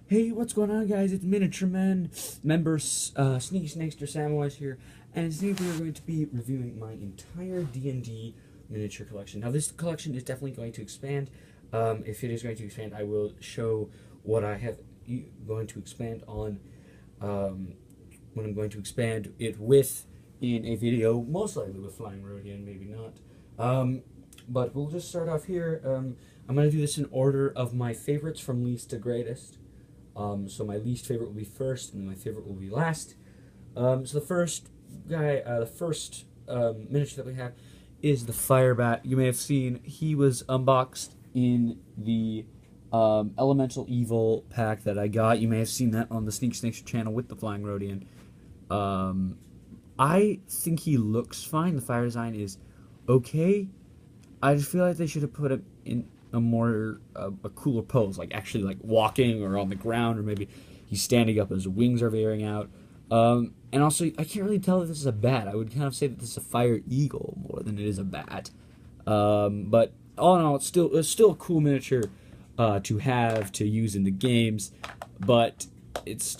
Hey, what's going on, guys? It's Miniature Men, member Sneakysnakester Samwise here, and today we are going to be reviewing my entire D&D miniature collection. Now, this collection is definitely going to expand. If it is going to expand, I will show what I have going to expand on, when I'm going to expand it with in a video, most likely with Flying Rodian, maybe not. But we'll just start off here. I'm going to do this in order of my favorites from least to greatest. So my least favorite will be first, and my favorite will be last. So the first guy, miniature that we have is the Firebat. You may have seen he was unboxed in the Elemental Evil pack that I got. You may have seen that on the Sneakysnakester channel with the Flying Rodian. I think he looks fine. The fire design is okay. I just feel like they should have put him in a more a cooler pose, like actually like walking or on the ground, or maybe he's standing up and his wings are veering out. And also, I can't really tell if this is a bat. I would kind of say that this is a fire eagle more than it is a bat. But all in all, it's still a cool miniature to have to use in the games, but it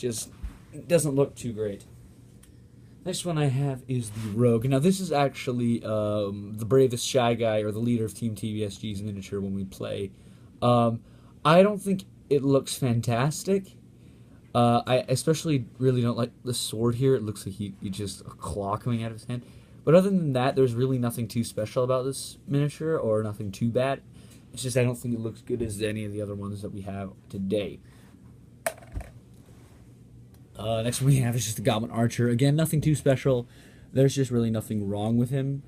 doesn't look too great. Next one I have is the Rogue. Now, this is actually the bravest shy guy, or the leader of Team TBSG's miniature when we play. I don't think it looks fantastic. I especially really don't like the sword here. It looks like he just a claw coming out of his hand. But other than that, there's really nothing too special about this miniature, or nothing too bad. It's just I don't think it looks good as any of the other ones that we have today. Next one we have is just the Goblin Archer. Again, nothing too special. There's just really nothing wrong with him.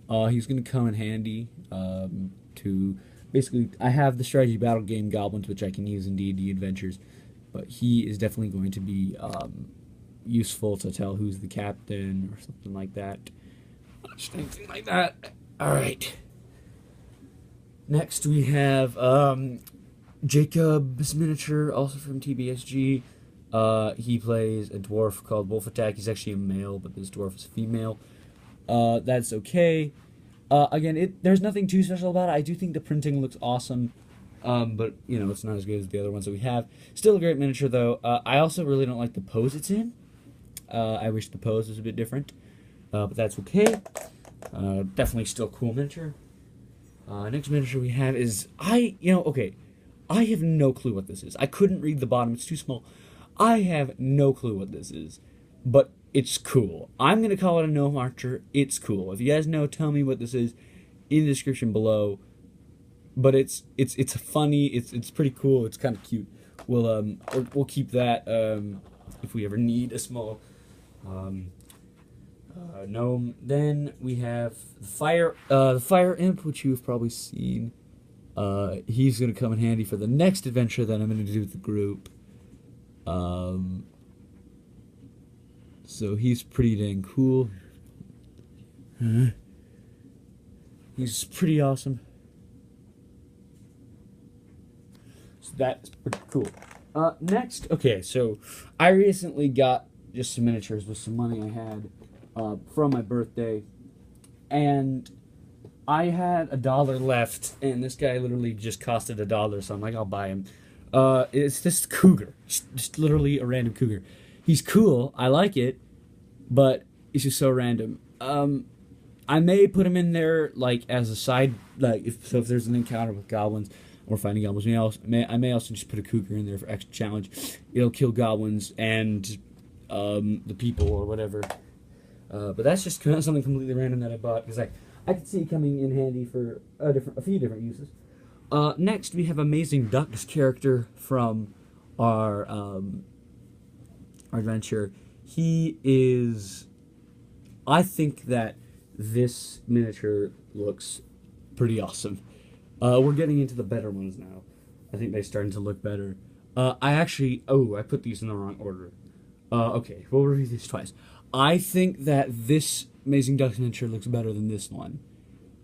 He's going to come in handy to... Basically, I have the strategy battle game Goblins, which I can use in D&D Adventures. But he is definitely going to be useful to tell who's the captain or something like that. Just anything like that. Alright. Next we have Jacob's miniature, also from TBSG. He plays a dwarf called Wolf Attack. He's actually a male, but this dwarf is female. That's okay. Again, there's nothing too special about it. I do think the printing looks awesome, but, you know, it's not as good as the other ones that we have. Still a great miniature, though. I also really don't like the pose it's in. I wish the pose was a bit different, but that's okay. Definitely still cool miniature. Next miniature we have is... I have no clue what this is. I couldn't read the bottom. It's too small. I have no clue what this is, but it's cool. I'm going to call it a gnome archer. It's cool. If you guys know, tell me what this is in the description below. But it's funny. It's pretty cool. It's kind of cute. We'll keep that if we ever need a small gnome. Then we have the fire imp, which you've probably seen. He's going to come in handy for the next adventure that I'm going to do with the group. So he's pretty dang cool. He's pretty awesome. So that's pretty cool. Next, okay, so I recently got just some miniatures with some money I had from my birthday, and I had $1 left, and this guy literally just costed $1, so I'm like, I'll buy him. It's this cougar, just literally a random cougar. He's cool, I like it, but it's just so random. I may put him in there like as a side, like if there's an encounter with goblins or fighting goblins. I may also just put a cougar in there for extra challenge. It'll kill goblins and the people or whatever. But that's just something completely random that I bought because I could see it coming in handy for a few different uses. Next, we have Amazing Duck's character from our adventure. He is... I think that this miniature looks pretty awesome. We're getting into the better ones now. I think they're starting to look better. I put these in the wrong order. Okay, we'll review these twice. I think that this Amazing Duck's miniature looks better than this one.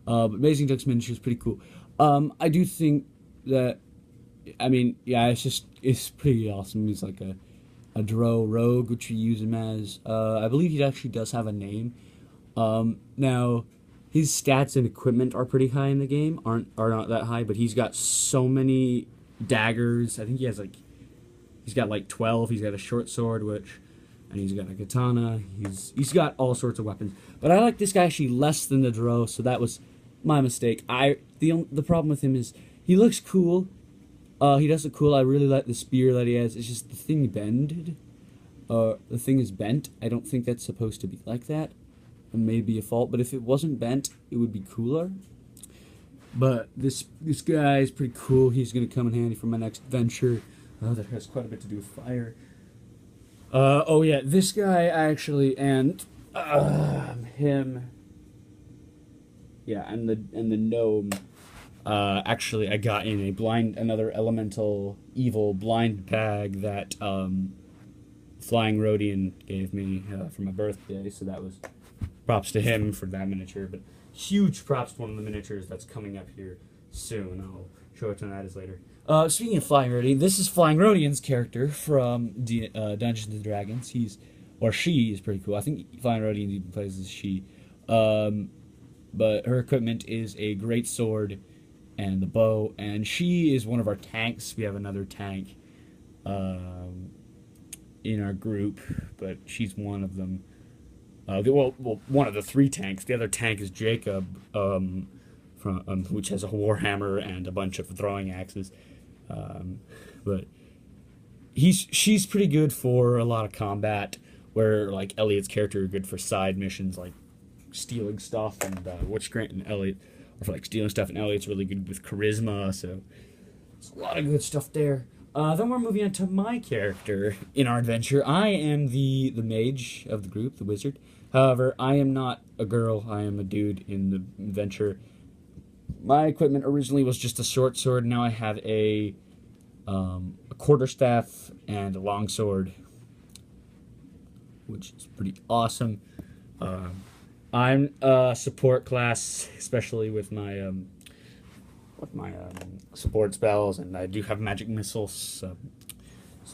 But Amazing Duck's miniature is pretty cool. I do think that, it's pretty awesome. He's like a drow rogue, which you use him as. I believe he actually does have a name. Now, his stats and equipment are pretty high in the game. Are not that high, but he's got so many daggers. I think he has like He's got like 12. He's got a short sword, and he's got a katana. He's got all sorts of weapons. But I like this guy actually less than the Drow, so that was my mistake. The problem with him is he looks cool. He does look cool. I really like the spear that he has. It's just the thing bended. The thing is bent. I don't think that's supposed to be like that. It may be a fault, but if it wasn't bent, it would be cooler. But this guy is pretty cool. He's going to come in handy for my next venture. That has quite a bit to do with fire. Oh yeah, this guy actually, and him. Yeah, and the gnome. Actually, I got in another elemental evil blind bag that Flying Rhodian gave me for my birthday. So that was props to him for that miniature. But huge props to one of the miniatures that's coming up here soon. I'll show it to Nadas later. Speaking of Flying Rhodian, this is Flying Rhodian's character from Dungeons and Dragons. She is pretty cool. I think Flying Rhodian even plays as she. But her equipment is a great sword and the bow, and she is one of our tanks. We have another tank in our group, but she's one of them. One of the 3 tanks. The other tank is Jacob, which has a warhammer and a bunch of throwing axes. But she's pretty good for a lot of combat, where like Elliot's character are good for side missions like stealing stuff, and Grant and Elliot are for like stealing stuff, and Elliot's really good with charisma, so it's a lot of good stuff there. Then we're moving on to my character in our adventure. I am the mage of the group, the wizard. However, I am not a girl. I am a dude in the adventure. My equipment originally was just a short sword. Now I have a quarterstaff and a long sword, which is pretty awesome. I'm a support class, especially with my support spells, and I do have magic missiles, so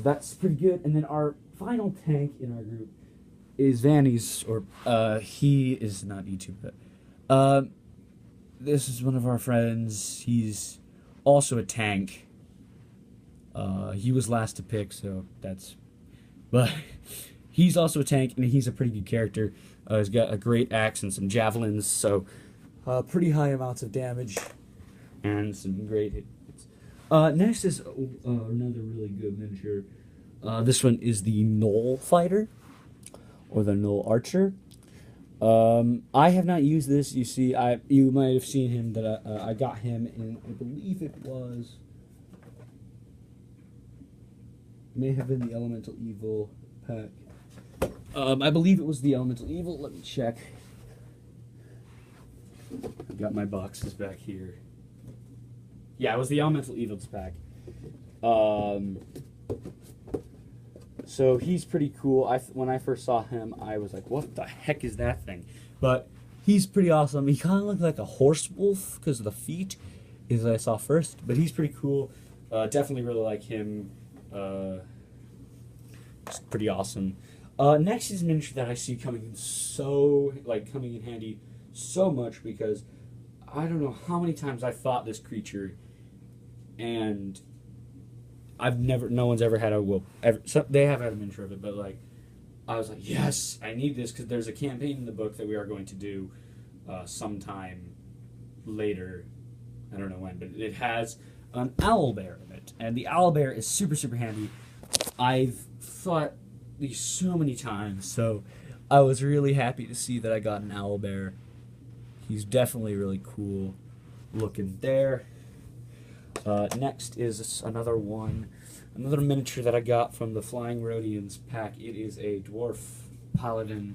that's pretty good. And then our final tank in our group is Vanny's, or he is not YouTube, but this is one of our friends. He's also a tank. He was last to pick, so but he's also a tank, and he's a pretty good character. He's got a great axe and some javelins, so pretty high amounts of damage and some great hits. Next is another really good miniature. This one is the Gnoll Fighter, or the Gnoll Archer. I have not used this. You see, you might have seen him that I got him in. I believe it may have been the Elemental Evil pack. I believe it was the Elemental Evil. Let me check. I've got my boxes back here. Yeah, it was the Elemental Evils pack. So he's pretty cool. When I first saw him, I was like, what the heck is that thing? But he's pretty awesome. He kind of looked like a horse wolf because of the feet, as I saw first. But he's pretty cool. Definitely really like him. It's pretty awesome. Next is a miniature that I see coming in handy so much, because I don't know how many times I fought this creature, and no one's ever had they have had a miniature of it, but like, I was like, yes, I need this, because there's a campaign in the book that we are going to do sometime later. I don't know when, but it has an owlbear in it, and the owlbear is super, super handy. I've fought these so many times, so I was really happy to see that I got an owlbear. He's definitely really cool looking there. Next is another miniature that I got from the Flying Rhodians pack. It is a dwarf paladin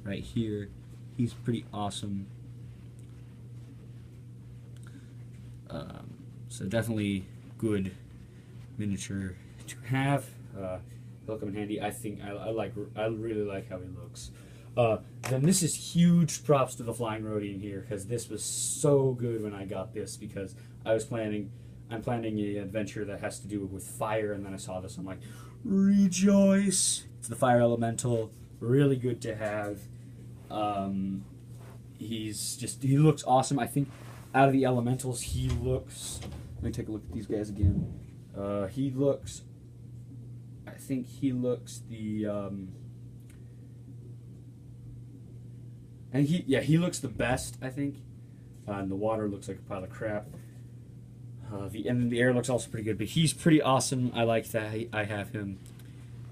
right here. He's pretty awesome. So definitely good miniature to have. He'll come in handy. I think I really like how he looks. Then this is huge props to the Flying Rhodian here, because this was so good when I got this, because I'm planning an adventure that has to do with fire, and then I saw this, I'm like, rejoice! It's the fire elemental, really good to have. He looks awesome. I think out of the elementals, let me take a look at these guys again. He looks I think he looks the and he looks the best, I think. And the water looks like a pile of crap. And the air looks also pretty good, but he's pretty awesome. I like that I have him,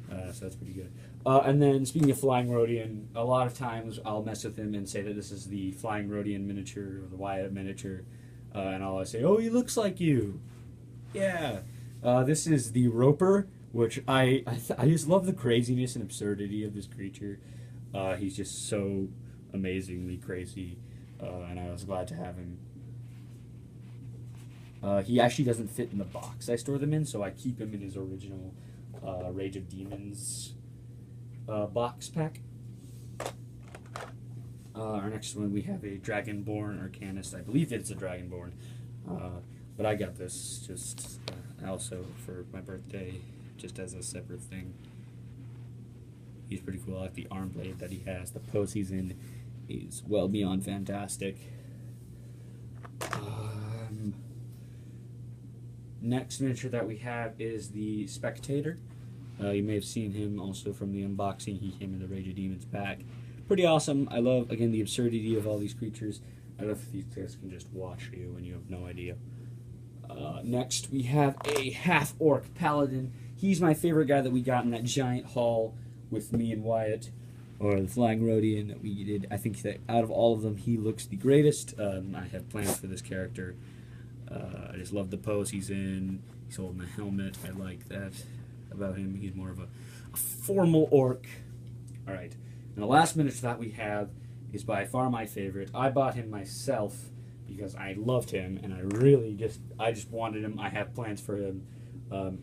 so that's pretty good. And then speaking of Flying Rhodian, a lot of times I'll mess with him and say that this is the Flying Rhodian miniature or the Wyatt miniature, and I'll always say, "Oh, he looks like you." Yeah. This is the Roper, which I just love the craziness and absurdity of this creature. He's just so amazingly crazy, and I was glad to have him. He actually doesn't fit in the box I store them in, so I keep him in his original Rage of Demons box pack. Our next one, we have a Dragonborn Arcanist. I believe it's a Dragonborn, but I got this just also for my birthday, just as a separate thing. He's pretty cool. I like the arm blade that he has. The pose he's in is well beyond fantastic. Next miniature that we have is the Spectator. You may have seen him also from the unboxing. He came in the Rage of Demons pack. Pretty awesome. I love, again, the absurdity of all these creatures. I love if these guys can just watch you and you have no idea. Next, we have a half-orc paladin. He's my favorite guy that we got in that giant haul with me and Wyatt, or the Flying Rhodian that we did. I think that out of all of them, he looks the greatest. I have plans for this character. I just love the pose he's in. He's holding a helmet. I like that about him. He's more of a formal orc. All right. And the last miniature that we have is by far my favorite. I bought him myself because I loved him, and I just wanted him. I have plans for him.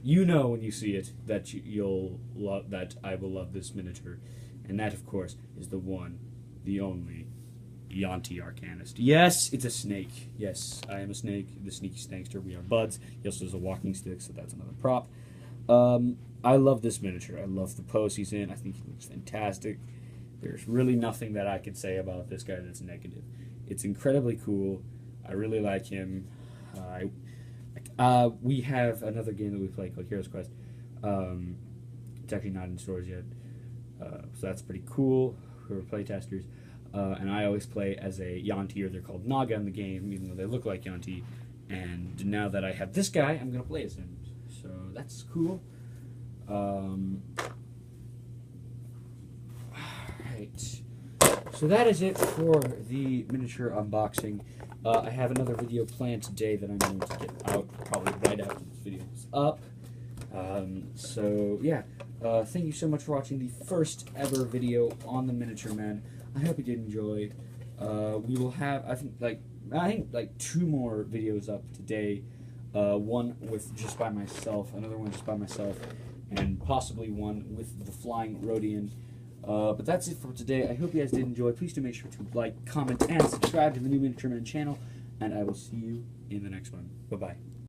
You know when you see it that you'll love that. I will love this miniature, and that, of course, is the one, the only Yuan-ti Arcanist. Yes, it's a snake. Yes, I am a snake. The Sneakysnakester. We are buds. He also has a walking stick, so that's another prop. I love this miniature. I love the pose he's in. I think he looks fantastic. There's really nothing that I could say about this guy that's negative. It's incredibly cool. I really like him. We have another game that we play called Heroes Quest. It's actually not in stores yet, so that's pretty cool. We're playtesters. And I always play as a Yuan-ti, or they're called Naga in the game, even though they look like Yuan-ti. And now that I have this guy, I'm going to play as him. So that's cool. Alright. So that is it for the miniature unboxing. I have another video planned today that I'm going to get out probably right after this video is up. So yeah, thank you so much for watching the first ever video on the Miniature Man. I hope you did enjoy. We will have, I think like 2 more videos up today. One with just by myself, another one just by myself, and possibly one with the Flying Rhodian. But that's it for today. I hope you guys did enjoy. Please do make sure to like, comment, and subscribe to the new Miniature Man channel, and I will see you in the next one. Bye-bye.